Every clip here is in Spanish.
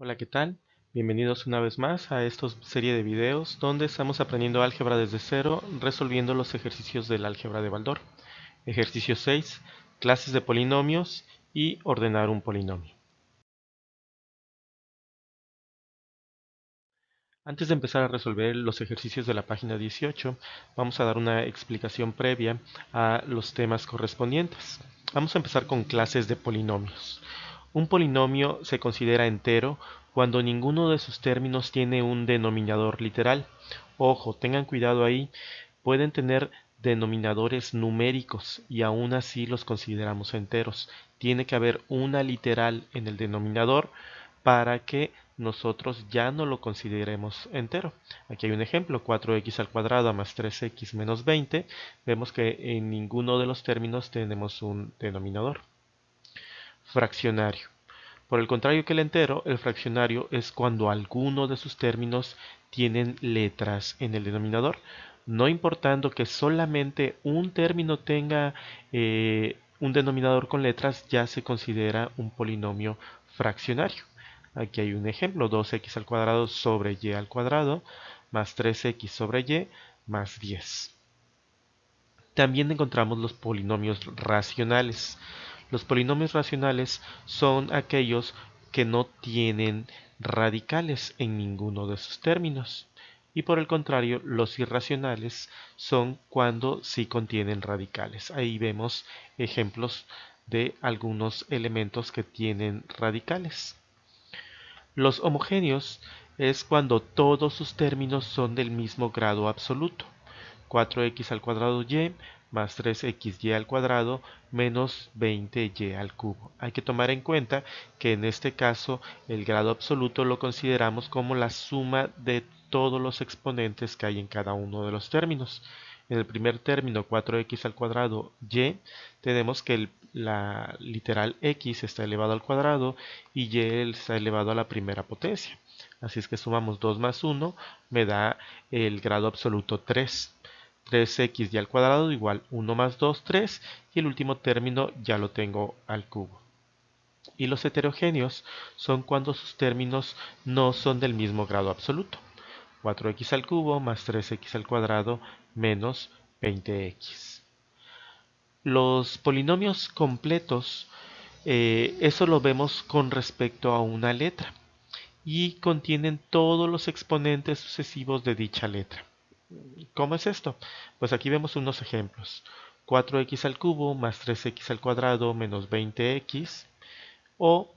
Hola, ¿qué tal? Bienvenidos una vez más a esta serie de videos donde estamos aprendiendo álgebra desde cero, resolviendo los ejercicios del álgebra de Baldor. Ejercicio 6, clases de polinomios y ordenar un polinomio. Antes de empezar a resolver los ejercicios de la página 18, vamos a dar una explicación previa a los temas correspondientes. Vamos a empezar con clases de polinomios. Un polinomio se considera entero cuando ninguno de sus términos tiene un denominador literal. Ojo, tengan cuidado ahí, pueden tener denominadores numéricos y aún así los consideramos enteros. Tiene que haber una literal en el denominador para que nosotros ya no lo consideremos entero. Aquí hay un ejemplo, 4x al cuadrado más 3x menos 20. Vemos que en ninguno de los términos tenemos un denominador. Fraccionario. Por el contrario que el entero, el fraccionario es cuando alguno de sus términos tienen letras en el denominador, no importando que solamente un término tenga un denominador con letras, ya se considera un polinomio fraccionario. Aquí hay un ejemplo, 2x al cuadrado sobre y al cuadrado más 3x sobre y más 10. También encontramos los polinomios racionales. Los polinomios racionales son aquellos que no tienen radicales en ninguno de sus términos. Y por el contrario, los irracionales son cuando sí contienen radicales. Ahí vemos ejemplos de algunos elementos que tienen radicales. Los homogéneos es cuando todos sus términos son del mismo grado absoluto. 4x al cuadrado y más 3xy al cuadrado menos 20y al cubo. Hay que tomar en cuenta que en este caso el grado absoluto lo consideramos como la suma de todos los exponentes que hay en cada uno de los términos. En el primer término 4x al cuadrado y tenemos que la literal x está elevado al cuadrado y y está elevado a la primera potencia. Así es que sumamos 2 más 1 me da el grado absoluto 3. 3x y al cuadrado igual 1 más 2, 3, y el último término ya lo tengo al cubo. Y los heterogéneos son cuando sus términos no son del mismo grado absoluto. 4x al cubo más 3x al cuadrado menos 20x. Los polinomios completos, eso lo vemos con respecto a una letra y contienen todos los exponentes sucesivos de dicha letra. ¿Cómo es esto? Pues aquí vemos unos ejemplos. 4x al cubo más 3x al cuadrado menos 20x o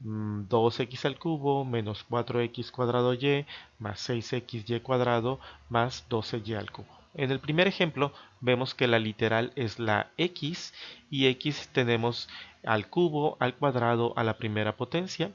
2x al cubo menos 4x cuadrado y más 6xy cuadrado más 12y al cubo. En el primer ejemplo vemos que la literal es la x y x tenemos al cubo, al cuadrado, a la primera potencia.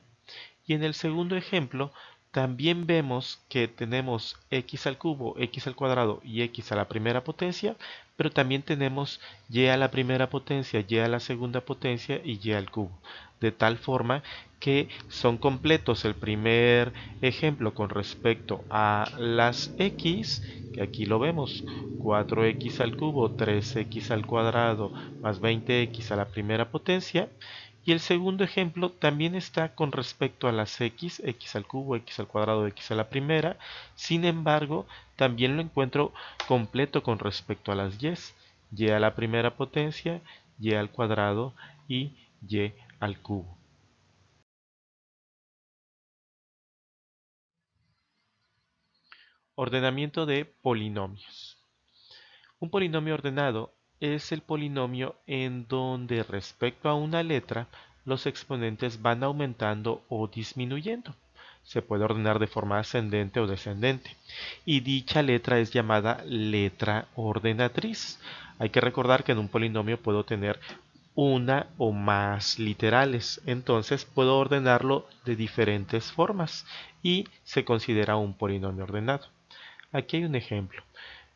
Y en el segundo ejemplo también vemos que tenemos x al cubo, x al cuadrado y x a la primera potencia, pero también tenemos y a la primera potencia, y a la segunda potencia y y al cubo. De tal forma que son completos el primer ejemplo con respecto a las x, que aquí lo vemos, 4x al cubo, 3x al cuadrado más 20x a la primera potencia. Y el segundo ejemplo también está con respecto a las x, x al cubo, x al cuadrado, x a la primera. Sin embargo, también lo encuentro completo con respecto a las y a la primera potencia, y al cuadrado y y al cubo. Ordenamiento de polinomios. Un polinomio ordenado es el polinomio en donde respecto a una letra los exponentes van aumentando o disminuyendo. Se puede ordenar de forma ascendente o descendente. Y dicha letra es llamada letra ordenatriz. Hay que recordar que en un polinomio puedo tener una o más literales. Entonces puedo ordenarlo de diferentes formas y se considera un polinomio ordenado. Aquí hay un ejemplo.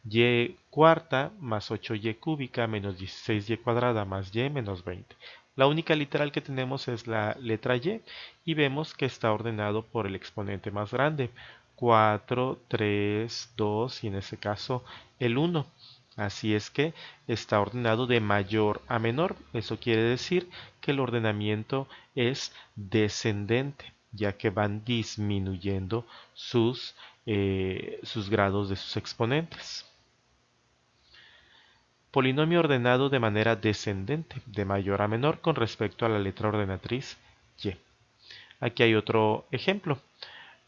Y cuarta más 8y cúbica menos 16y cuadrada más y menos 20. La única literal que tenemos es la letra y vemos que está ordenado por el exponente más grande. 4, 3, 2 y en este caso el 1. Así es que está ordenado de mayor a menor. Eso quiere decir que el ordenamiento es descendente. ya que van disminuyendo sus grados de sus exponentes. Polinomio ordenado de manera descendente, de mayor a menor con respecto a la letra ordenatriz y. Aquí hay otro ejemplo.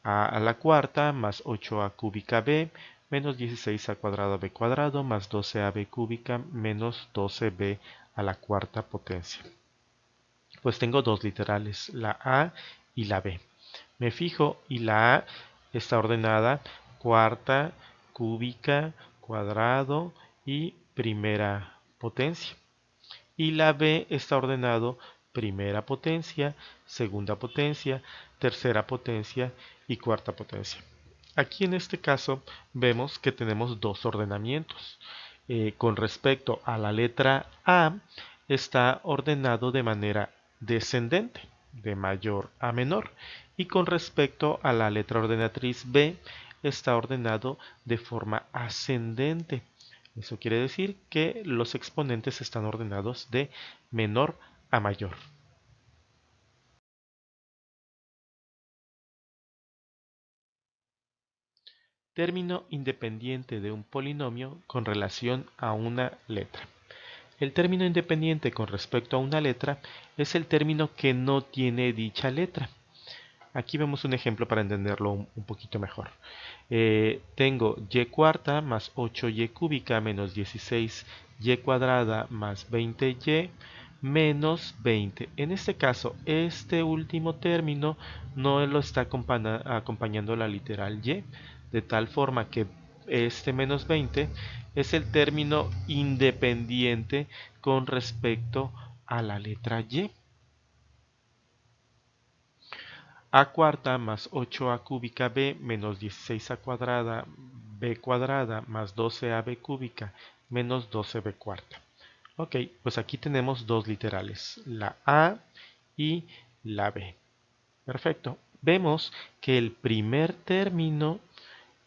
A la cuarta más 8a cúbica b menos 16a cuadrado b cuadrado más 12ab cúbica menos 12b a la cuarta potencia. Pues tengo dos literales, la a y la b. Me fijo y la a está ordenada cuarta, cúbica, cuadrado y primera potencia. Y la b está ordenado primera potencia, segunda potencia, tercera potencia y cuarta potencia. Aquí en este caso vemos que tenemos dos ordenamientos. Con respecto a la letra A, está ordenado de manera descendente, de mayor a menor. Y con respecto a la letra ordenatriz B, está ordenado de forma ascendente. Eso quiere decir que los exponentes están ordenados de menor a mayor. Término independiente de un polinomio con relación a una letra. El término independiente con respecto a una letra es el término que no tiene dicha letra. Aquí vemos un ejemplo para entenderlo un poquito mejor. Tengo y cuarta más 8y cúbica menos 16y cuadrada más 20y menos 20. En este caso, este último término no lo está acompañando la literal y, de tal forma que este menos 20 es el término independiente con respecto a la letra y. A cuarta más 8a cúbica b menos 16a cuadrada b cuadrada más 12ab cúbica menos 12b cuarta. Ok, pues aquí tenemos dos literales, la a y la b. Perfecto. Vemos que el primer término,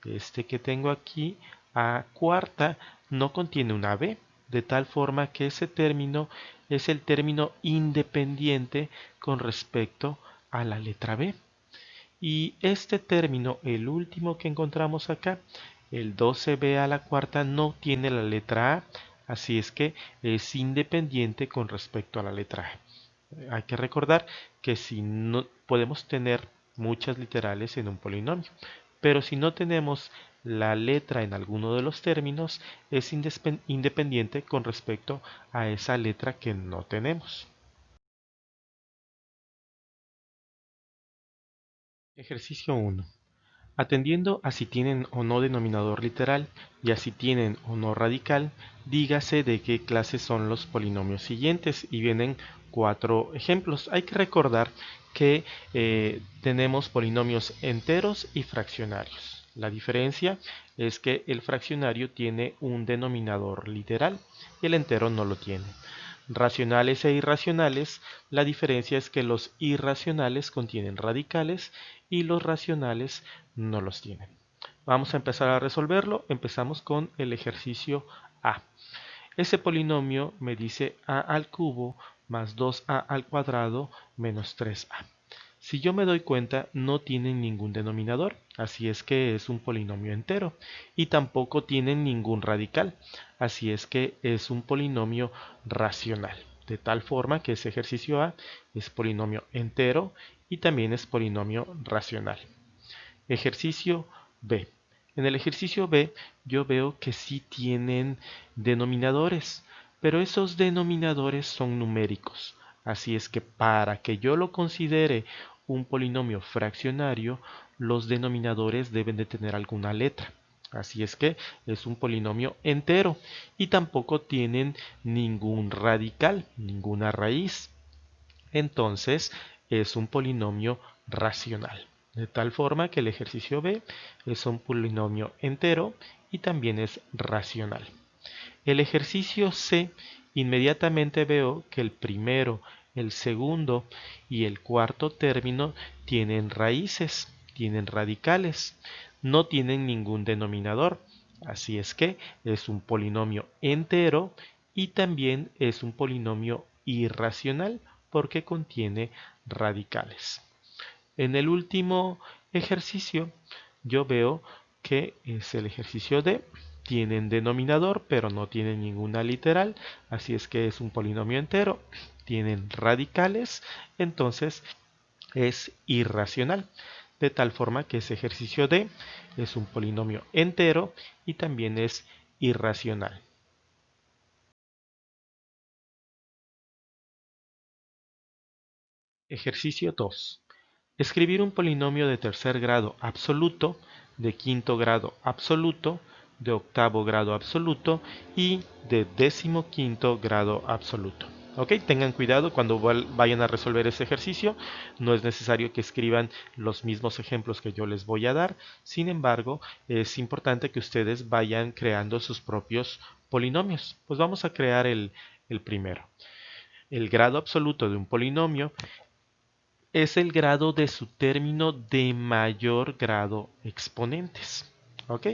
este que tengo aquí, a cuarta, no contiene una b, de tal forma que ese término es el término independiente con respecto a la letra b. Y este término, el último que encontramos acá, el 12b a la cuarta, no tiene la letra a, así es que es independiente con respecto a la letra a. Hay que recordar que si no podemos tener muchas literales en un polinomio, pero si no tenemos la letra en alguno de los términos, es independiente con respecto a esa letra que no tenemos. Ejercicio 1. Atendiendo a si tienen o no denominador literal y a si tienen o no radical, dígase de qué clase son los polinomios siguientes y vienen 4 ejemplos. Hay que recordar que tenemos polinomios enteros y fraccionarios. La diferencia es que el fraccionario tiene un denominador literal y el entero no lo tiene. Racionales e irracionales, la diferencia es que los irracionales contienen radicales y los racionales no los tienen. Vamos a empezar a resolverlo. Empezamos con el ejercicio A. Ese polinomio me dice a al cubo más 2a al cuadrado menos 3a. Si yo me doy cuenta, no tienen ningún denominador, así es que es un polinomio entero, y tampoco tienen ningún radical, así es que es un polinomio racional, de tal forma que ese ejercicio A es polinomio entero y también es polinomio racional. Ejercicio B. En el ejercicio B yo veo que sí tienen denominadores, pero esos denominadores son numéricos. Así es que para que yo lo considere un polinomio fraccionario, los denominadores deben de tener alguna letra. Así es que es un polinomio entero y tampoco tienen ningún radical, ninguna raíz. Entonces es un polinomio racional. De tal forma que el ejercicio B es un polinomio entero y también es racional. El ejercicio C, inmediatamente veo que el primero, el segundo y el cuarto término tienen raíces, tienen radicales, no tienen ningún denominador. Así es que es un polinomio entero y también es un polinomio irracional porque contiene radicales. En el último ejercicio yo veo que es el ejercicio D. Tienen denominador, pero no tienen ninguna literal, así es que es un polinomio entero. Tienen radicales, entonces es irracional, de tal forma que ese ejercicio D es un polinomio entero y también es irracional. Ejercicio 2. Escribir un polinomio de tercer grado absoluto, de quinto grado absoluto, de octavo grado absoluto y de decimoquinto grado absoluto. Ok, tengan cuidado cuando vayan a resolver ese ejercicio. No es necesario que escriban los mismos ejemplos que yo les voy a dar. Sin embargo, es importante que ustedes vayan creando sus propios polinomios. Pues vamos a crear el primero. El grado absoluto de un polinomio es el grado de su término de mayor grado exponentes. ¿Ok?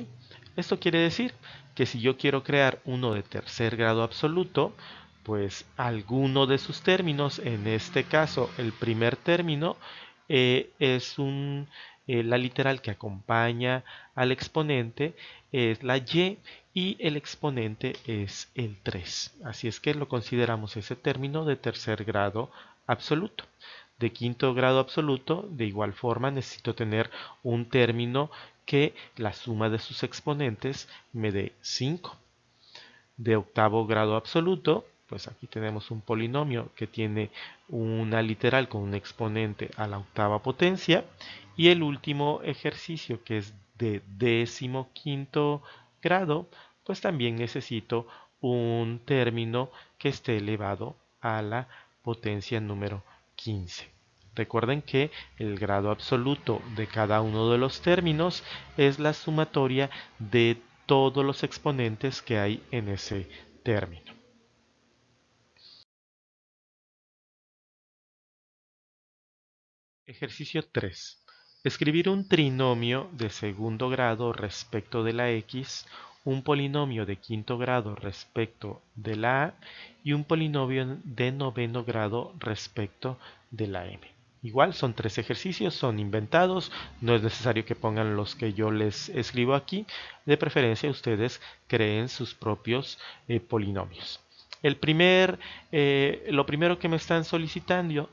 Esto quiere decir que si yo quiero crear uno de tercer grado absoluto, pues alguno de sus términos, en este caso el primer término, es la literal que acompaña al exponente, es la y el exponente es el 3. Así es que lo consideramos ese término de tercer grado absoluto. De quinto grado absoluto, de igual forma, necesito tener un término que la suma de sus exponentes me dé 5. De octavo grado absoluto, pues aquí tenemos un polinomio que tiene una literal con un exponente a la octava potencia. Y el último ejercicio, que es de décimo quinto grado, pues también necesito un término que esté elevado a la potencia número 15. Recuerden que el grado absoluto de cada uno de los términos es la sumatoria de todos los exponentes que hay en ese término. Ejercicio 3. Escribir un trinomio de segundo grado respecto de la x, un polinomio de quinto grado respecto de la a y un polinomio de noveno grado respecto de la m. Igual son tres ejercicios, son inventados, no es necesario que pongan los que yo les escribo aquí, de preferencia ustedes creen sus propios polinomios. Lo primero que me están solicitando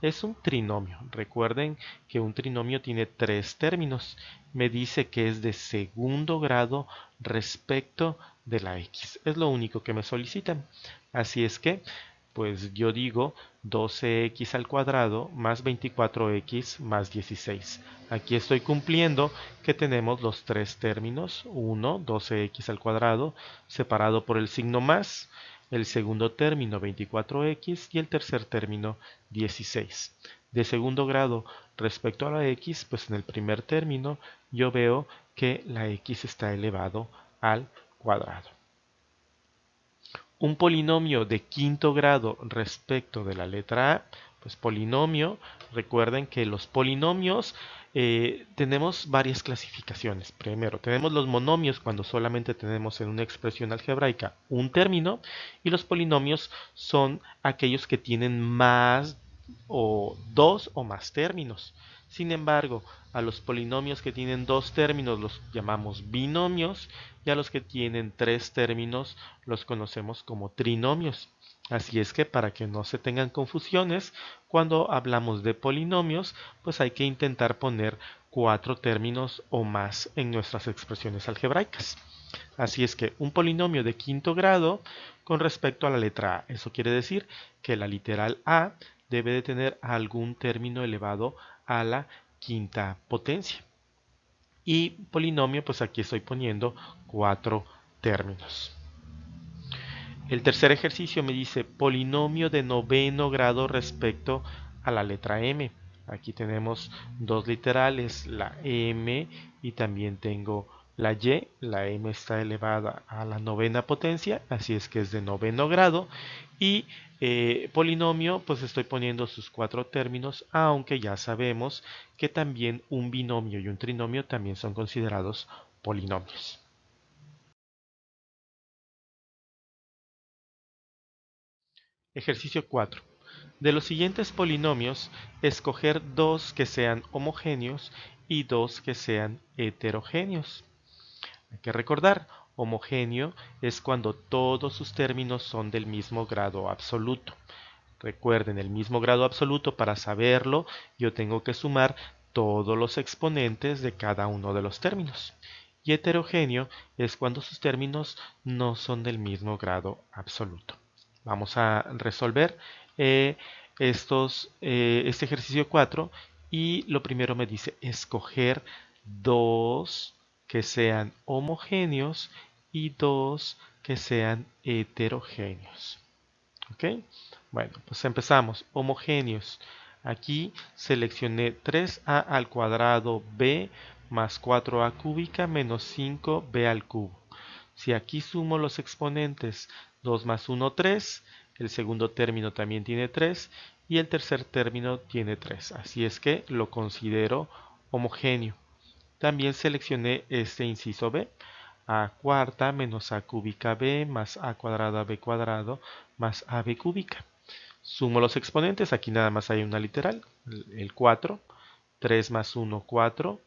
es un trinomio. Recuerden que un trinomio tiene tres términos. Me dice que es de segundo grado respecto de la x. Es lo único que me solicitan. Así es que, pues yo digo 12x al cuadrado más 24x más 16. Aquí estoy cumpliendo que tenemos los tres términos. 1, 12x al cuadrado, separado por el signo más. El segundo término 24x y el tercer término 16. De segundo grado respecto a la x, pues en el primer término yo veo que la x está elevado al cuadrado. Un polinomio de quinto grado respecto de la letra a, pues polinomio, recuerden que los polinomios tenemos varias clasificaciones. Primero, tenemos los monomios cuando solamente tenemos en una expresión algebraica un término, y los polinomios son aquellos que tienen más o dos o más términos. Sin embargo, a los polinomios que tienen dos términos los llamamos binomios y a los que tienen tres términos los conocemos como trinomios. Así es que para que no se tengan confusiones, cuando hablamos de polinomios, pues hay que intentar poner cuatro términos o más en nuestras expresiones algebraicas. Así es que un polinomio de quinto grado con respecto a la letra A. Eso quiere decir que la literal A debe de tener algún término elevado a la quinta potencia. Y polinomio, pues aquí estoy poniendo cuatro términos. El tercer ejercicio me dice polinomio de noveno grado respecto a la letra M. Aquí tenemos dos literales, la M y también tengo la Y. La M está elevada a la novena potencia, así es que es de noveno grado. Y polinomio, pues estoy poniendo sus cuatro términos, aunque ya sabemos que también un binomio y un trinomio también son considerados polinomios. Ejercicio 4. De los siguientes polinomios, escoger dos que sean homogéneos y dos que sean heterogéneos. Hay que recordar, homogéneo es cuando todos sus términos son del mismo grado absoluto. Recuerden, el mismo grado absoluto, para saberlo, yo tengo que sumar todos los exponentes de cada uno de los términos. Y heterogéneo es cuando sus términos no son del mismo grado absoluto. Vamos a resolver este ejercicio 4 y lo primero me dice escoger dos que sean homogéneos y dos que sean heterogéneos. ¿Ok? Bueno, pues empezamos. Homogéneos. Aquí seleccioné 3a al cuadrado b más 4a cúbica menos 5b al cubo. Si aquí sumo los exponentes 2 más 1, 3, el segundo término también tiene 3 y el tercer término tiene 3. Así es que lo considero homogéneo. También seleccioné este inciso b, a cuarta menos a cúbica b más a cuadrada b cuadrado más ab cúbica. Sumo los exponentes, aquí nada más hay una literal, el 4, 3 más 1, 4,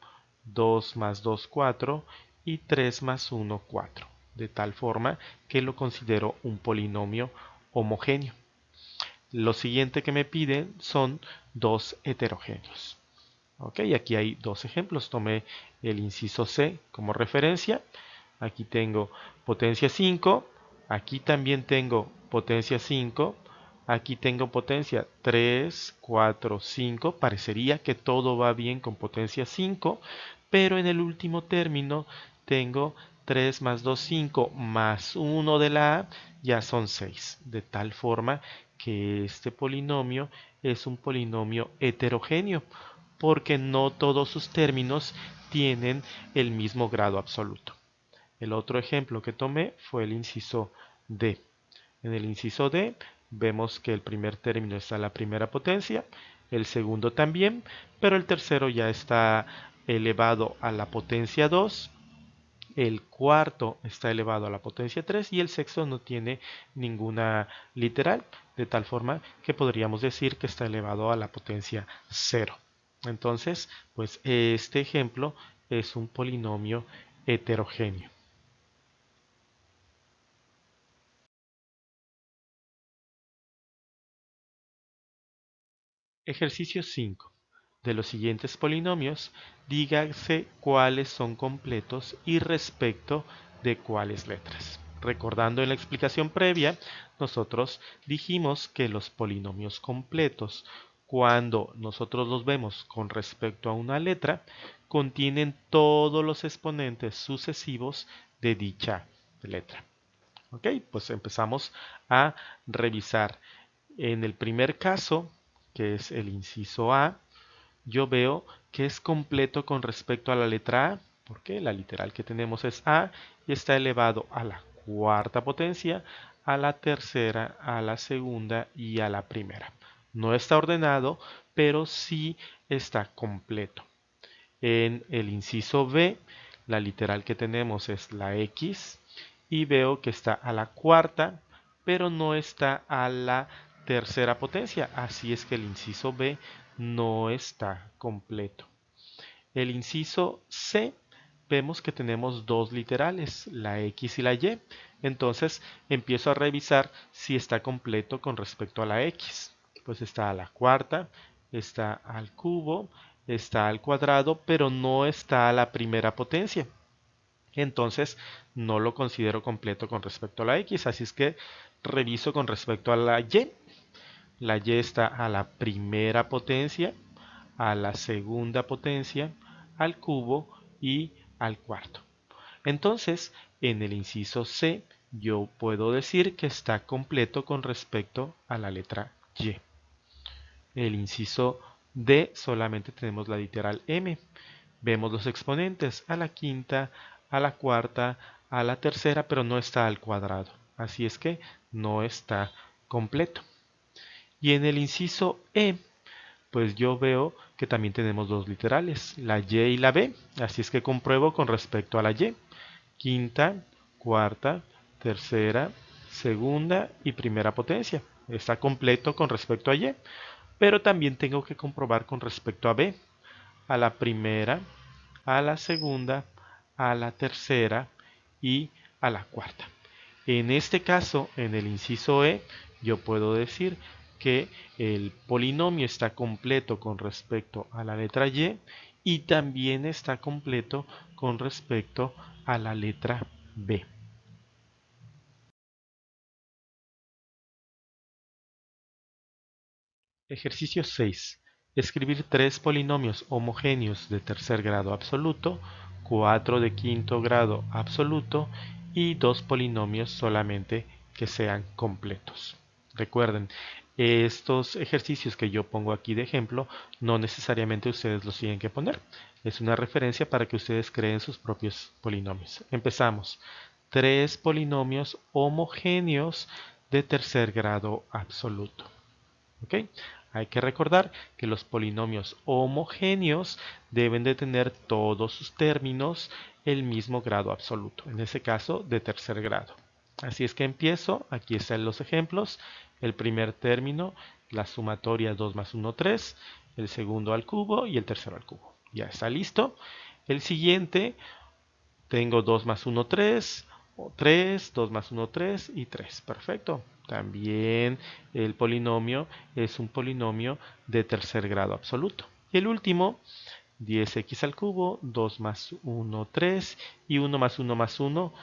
2 más 2, 4 y 3 más 1, 4, de tal forma que lo considero un polinomio homogéneo. Lo siguiente que me piden son dos heterogéneos. Ok, aquí hay dos ejemplos. Tomé el inciso C como referencia. Aquí tengo potencia 5. Aquí también tengo potencia 5. Aquí tengo potencia 3, 4, 5. Parecería que todo va bien con potencia 5, pero en el último término tengo 3 más 2, 5 más 1 de la A, ya son 6. De tal forma que este polinomio es un polinomio heterogéneo, porque no todos sus términos tienen el mismo grado absoluto. El otro ejemplo que tomé fue el inciso D. En el inciso D vemos que el primer término está a la primera potencia, el segundo también, pero el tercero ya está elevado a la potencia 2, el cuarto está elevado a la potencia 3 y el sexto no tiene ninguna literal, de tal forma que podríamos decir que está elevado a la potencia 0. Entonces, pues este ejemplo es un polinomio heterogéneo. Ejercicio 5. De los siguientes polinomios, dígase cuáles son completos y respecto de cuáles letras. Recordando en la explicación previa, nosotros dijimos que los polinomios completos, cuando nosotros los vemos con respecto a una letra, contienen todos los exponentes sucesivos de dicha letra. Ok, pues empezamos a revisar. En el primer caso, que es el inciso A, yo veo que es completo con respecto a la letra A, porque la literal que tenemos es A y está elevado a la cuarta potencia, a la tercera, a la segunda y a la primera. No está ordenado, pero sí está completo. En el inciso B, la literal que tenemos es la X y veo que está a la cuarta, pero no está a la tercera potencia. Así es que el inciso B no está completo. El inciso C, vemos que tenemos dos literales, la X y la Y. Entonces empiezo a revisar si está completo con respecto a la X. Pues está a la cuarta, está al cubo, está al cuadrado, pero no está a la primera potencia. Entonces no lo considero completo con respecto a la X. Así es que reviso con respecto a la Y. La Y está a la primera potencia, a la segunda potencia, al cubo y al cuarto. Entonces, en el inciso C, yo puedo decir que está completo con respecto a la letra Y. El inciso D solamente tenemos la literal M. Vemos los exponentes a la quinta, a la cuarta, a la tercera, pero no está al cuadrado. Así es que no está completo. Y en el inciso E, pues yo veo que también tenemos dos literales, la Y y la B. Así es que compruebo con respecto a la Y. Quinta, cuarta, tercera, segunda y primera potencia. está completo con respecto a y, pero también tengo que comprobar con respecto a b, a la primera, a la segunda, a la tercera y a la cuarta. En este caso, en el inciso E, yo puedo decir que el polinomio está completo con respecto a la letra y también está completo con respecto a la letra B. Ejercicio 6. Escribir tres polinomios homogéneos de tercer grado absoluto, 4 de quinto grado absoluto y dos polinomios solamente que sean completos. Recuerden, estos ejercicios que yo pongo aquí de ejemplo, no necesariamente ustedes los tienen que poner. Es una referencia para que ustedes creen sus propios polinomios. Empezamos. Tres polinomios homogéneos de tercer grado absoluto. ¿Ok? Hay que recordar que los polinomios homogéneos deben de tener todos sus términos el mismo grado absoluto, en ese caso de tercer grado. Así es que empiezo, aquí están los ejemplos. El primer término, la sumatoria 2 más 1, 3, el segundo al cubo y el tercero al cubo. Ya está listo. El siguiente, tengo 2 más 1, 3, 3, 2 más 1, 3 y 3. Perfecto. También el polinomio es un polinomio de tercer grado absoluto. Y el último, 10x al cubo, 2 más 1, 3 y 1 más 1 más 1,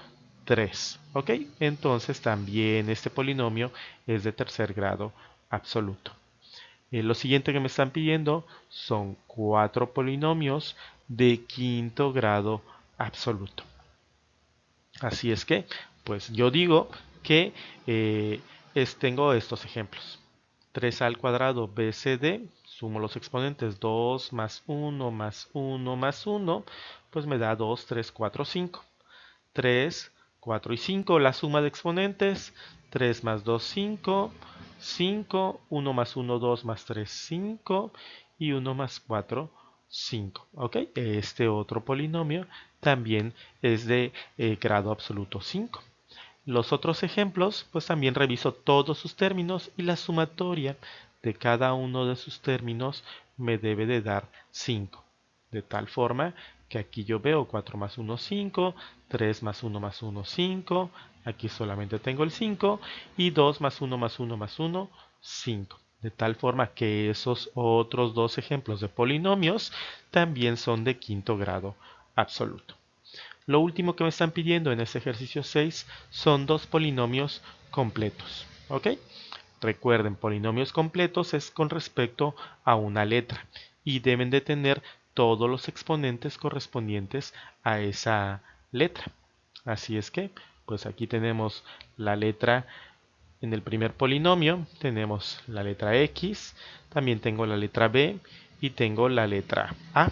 3. ¿Ok? Entonces también este polinomio es de tercer grado absoluto. Lo siguiente que me están pidiendo son cuatro polinomios de quinto grado absoluto. Así es que, pues yo digo que tengo estos ejemplos. 3 al cuadrado BCD, sumo los exponentes 2 más 1 más 1 más 1, pues me da 2, 3, 4, 5. 3, 4 y 5, la suma de exponentes, 3 más 2, 5, 5, 1 más 1, 2 más 3, 5 y 1 más 4, 5. ¿Ok? Este otro polinomio también es de grado absoluto 5. Los otros ejemplos, pues también reviso todos sus términos y la sumatoria de cada uno de sus términos me debe de dar 5. De tal forma que aquí yo veo 4 más 1, 5, 3 más 1 más 1, 5, aquí solamente tengo el 5 y 2 más 1 más 1 más 1, 5. De tal forma que esos otros dos ejemplos de polinomios también son de quinto grado absoluto. Lo último que me están pidiendo en este ejercicio 6 son dos polinomios completos. ¿Ok? Recuerden, polinomios completos es con respecto a una letra y deben de tener todos los exponentes correspondientes a esa letra. Así es que, pues aquí tenemos la letra, en el primer polinomio tenemos la letra X, también tengo la letra B y tengo la letra A,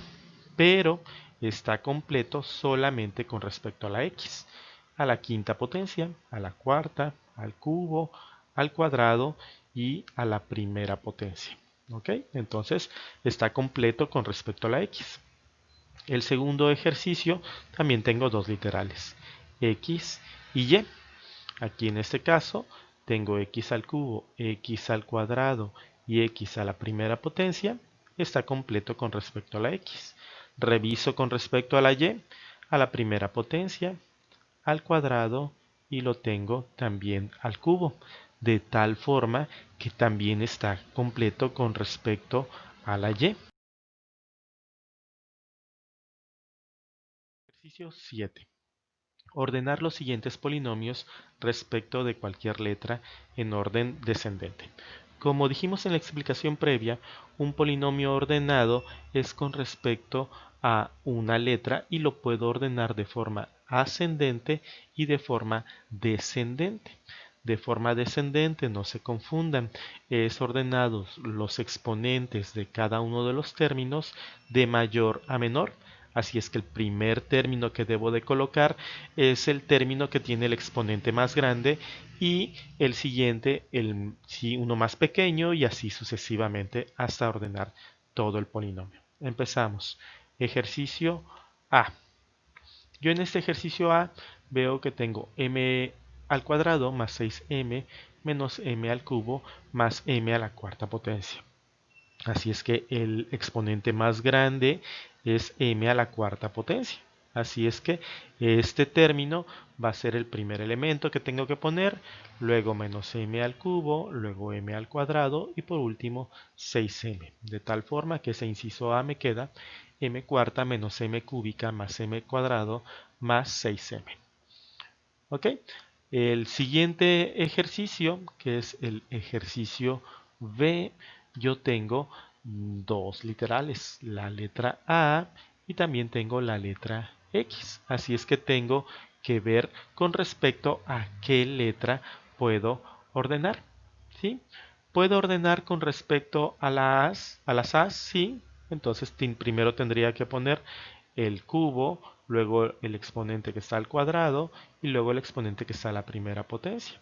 pero está completo solamente con respecto a la X, a la quinta potencia, a la cuarta, al cubo, al cuadrado y a la primera potencia. ¿Ok? Entonces está completo con respecto a la X. El segundo ejercicio también tengo dos literales, X y Y. Aquí en este caso tengo X al cubo, X al cuadrado y X a la primera potencia. Está completo con respecto a la X. Reviso con respecto a la Y, a la primera potencia, al cuadrado y lo tengo también al cubo, de tal forma que también está completo con respecto a la Y. Ejercicio 7. Ordenar los siguientes polinomios respecto de cualquier letra en orden descendente. Como dijimos en la explicación previa, un polinomio ordenado es con respecto a una letra y lo puedo ordenar de forma ascendente y de forma descendente. De forma descendente, no se confundan, es ordenados los exponentes de cada uno de los términos de mayor a menor. Así es que el primer término que debo de colocar es el término que tiene el exponente más grande y el siguiente uno más pequeño y así sucesivamente hasta ordenar todo el polinomio. Empezamos. Ejercicio A. Yo en este ejercicio A veo que tengo m al cuadrado más 6m menos m al cubo más m a la cuarta potencia. Así es que el exponente más grande es m a la cuarta potencia. Así es que este término va a ser el primer elemento que tengo que poner, luego menos m al cubo, luego m al cuadrado y por último 6m. De tal forma que ese inciso A me queda m cuarta menos m cúbica más m cuadrado más 6m. ¿Ok? El siguiente ejercicio, que es el ejercicio B, yo tengo dos literales, la letra A y también tengo la letra X. Así es que tengo que ver con respecto a qué letra puedo ordenar. ¿Sí? ¿Puedo ordenar con respecto a las A's? Sí. Entonces primero tendría que poner el cubo, luego el exponente que está al cuadrado y luego el exponente que está a la primera potencia.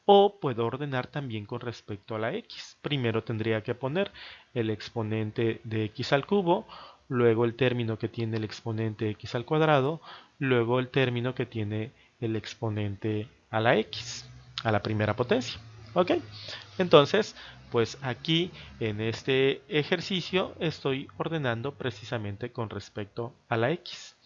O puedo ordenar también con respecto a la x. Primero tendría que poner el exponente de x al cubo, luego el término que tiene el exponente x al cuadrado, luego el término que tiene el exponente a la x, a la primera potencia. ¿Ok? Entonces, pues aquí en este ejercicio estoy ordenando precisamente con respecto a la x.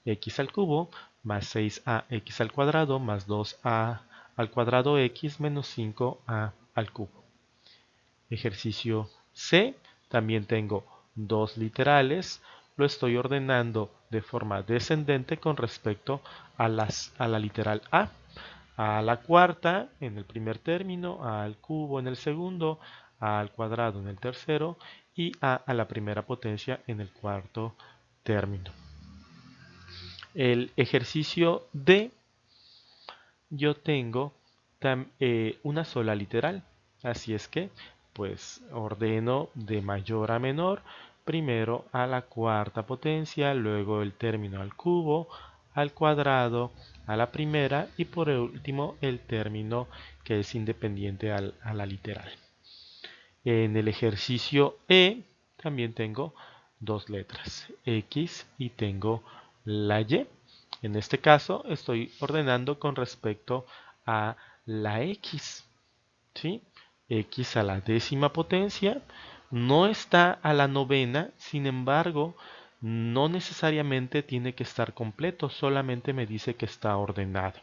X al cubo más 6ax al cuadrado más 2a al cuadrado x menos 5a al cubo. Ejercicio C, también tengo dos literales, lo estoy ordenando de forma descendente con respecto a la literal a la cuarta en el primer término, a al cubo en el segundo, a al cuadrado en el tercero y a la primera potencia en el cuarto término. El ejercicio D, yo tengo una sola literal, así es que pues ordeno de mayor a menor, primero a la cuarta potencia, luego el término al cubo, al cuadrado, a la primera y por último el término que es independiente a la literal. En el ejercicio E también tengo dos letras, X y tengo la Y. En este caso estoy ordenando con respecto a la X. ¿Sí? X a la décima potencia no está a la novena, sin embargo, no necesariamente tiene que estar completo, solamente me dice que está ordenado.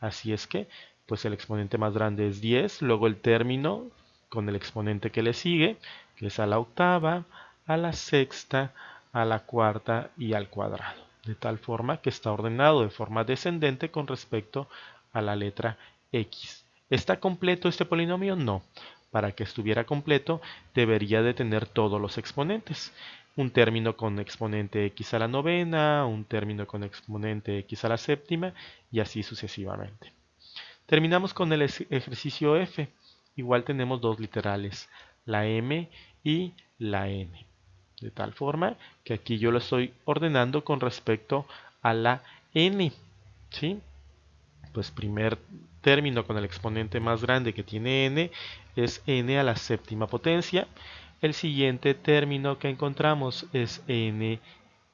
Así es que, pues el exponente más grande es 10, luego el término con el exponente que le sigue, que es a la octava, a la sexta, a la cuarta y al cuadrado. De tal forma que está ordenado de forma descendente con respecto a la letra X. ¿Está completo este polinomio? No. Para que estuviera completo, debería de tener todos los exponentes. Un término con exponente x a la novena, un término con exponente x a la séptima y así sucesivamente. Terminamos con el ejercicio F. Igual tenemos dos literales, la M y la N. De tal forma que aquí yo lo estoy ordenando con respecto a la N. ¿Sí? Pues primer término con el exponente más grande que tiene n es n a la séptima potencia. El siguiente término que encontramos es n,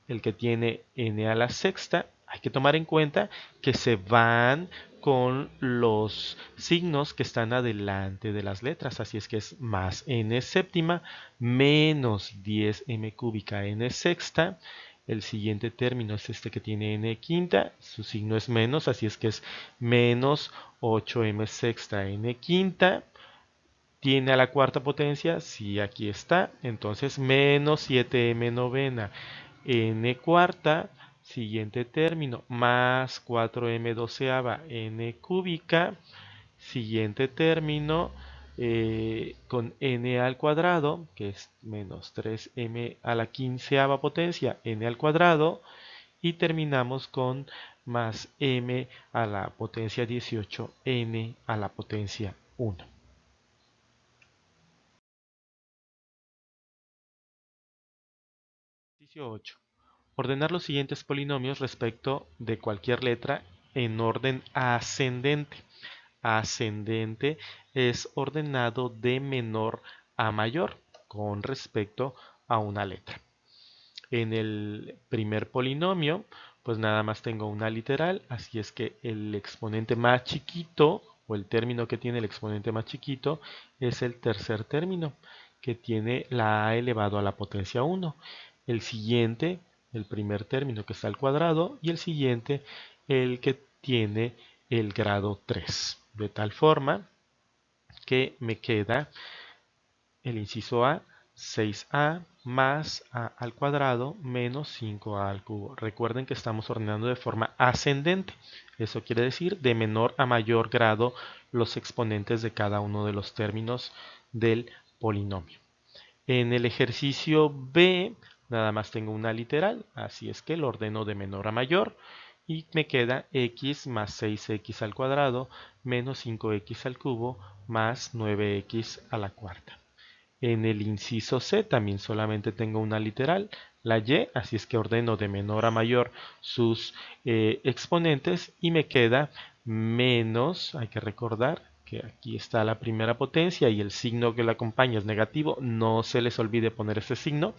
el que tiene n a la sexta. Hay que tomar en cuenta que se van con los signos que están adelante de las letras, así es que es más n séptima menos 10m cúbica n sexta. El siguiente término es este que tiene n quinta, su signo es menos, así es que es menos 8m sexta n quinta. ¿Tiene a la cuarta potencia? Sí, aquí está. Entonces menos 7m novena n cuarta. Siguiente término, más 4m doceava n cúbica. Siguiente término, con n al cuadrado, que es menos 3m a la quinceava potencia, n al cuadrado, y terminamos con más m a la potencia 18, n a la potencia 1. 18. Ordenar los siguientes polinomios respecto de cualquier letra en orden ascendente. Ascendente es ordenado de menor a mayor con respecto a una letra. En el primer polinomio, pues nada más tengo una literal, así es que el exponente más chiquito o el término que tiene el exponente más chiquito es el tercer término, que tiene la a elevado a la potencia 1. El siguiente, el primer término que está al cuadrado, y el siguiente, el que tiene el grado 3. De tal forma que me queda el inciso A, 6a más a al cuadrado menos 5a al cubo. Recuerden que estamos ordenando de forma ascendente. Eso quiere decir de menor a mayor grado los exponentes de cada uno de los términos del polinomio. En el ejercicio B nada más tengo una literal, así es que lo ordeno de menor a mayor y me queda x más 6x al cuadrado menos 5x al cubo más 9x a la cuarta. En el inciso C también solamente tengo una literal, la y, así es que ordeno de menor a mayor sus exponentes y me queda menos, hay que recordar que aquí está la primera potencia y el signo que la acompaña es negativo, no se les olvide poner este signo,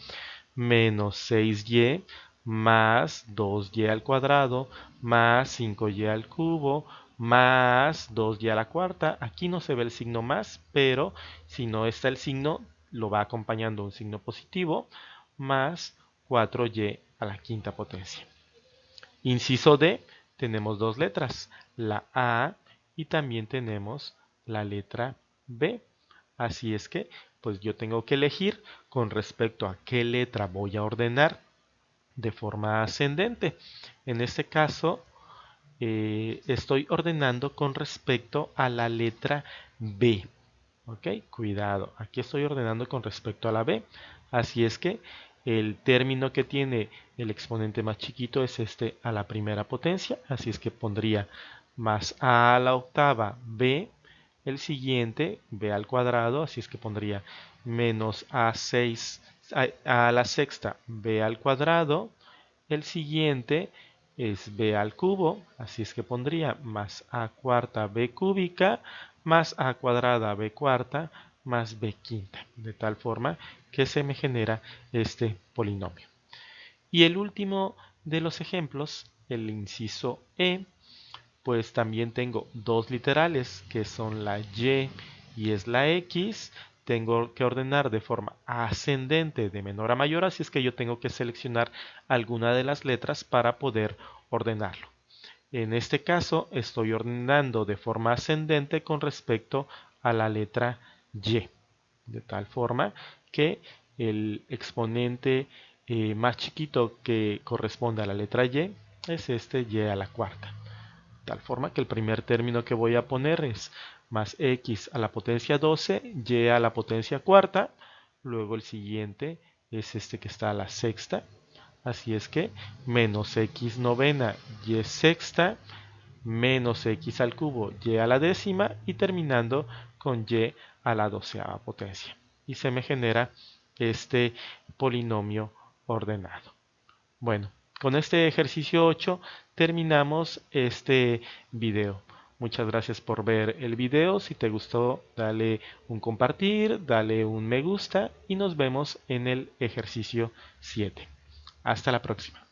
menos 6y más 2y al cuadrado más 5y al cubo más 2y a la cuarta. Aquí no se ve el signo más, pero si no está el signo, lo va acompañando un signo positivo, más 4y a la quinta potencia. Inciso D, tenemos dos letras, la A y también tenemos la letra B. Así es que, pues yo tengo que elegir con respecto a qué letra voy a ordenar de forma ascendente. En este caso, estoy ordenando con respecto a la letra B. Ok, cuidado, aquí estoy ordenando con respecto a la B. Así es que el término que tiene el exponente más chiquito es este a la primera potencia. Así es que pondría más a la octava B. El siguiente, b al cuadrado, así es que pondría menos a6 a la sexta b al cuadrado. El siguiente es b al cubo, así es que pondría más a cuarta b cúbica más a cuadrada b cuarta más b quinta, de tal forma que se me genera este polinomio. Y el último de los ejemplos, el inciso E, pues también tengo dos literales que son la y es la x. Tengo que ordenar de forma ascendente de menor a mayor, así es que yo tengo que seleccionar alguna de las letras para poder ordenarlo. En este caso estoy ordenando de forma ascendente con respecto a la letra y, de tal forma que el exponente más chiquito que corresponde a la letra y es este y a la cuarta. Tal forma que el primer término que voy a poner es más x a la potencia 12, y a la potencia cuarta. Luego el siguiente es este que está a la sexta. Así es que menos x novena y sexta, menos x al cubo y a la décima y terminando con y a la doceava potencia. Y se me genera este polinomio ordenado. Bueno, con este ejercicio 8 terminamos este video. Muchas gracias por ver el video. Si te gustó, dale un compartir, dale un me gusta y nos vemos en el ejercicio 7. Hasta la próxima.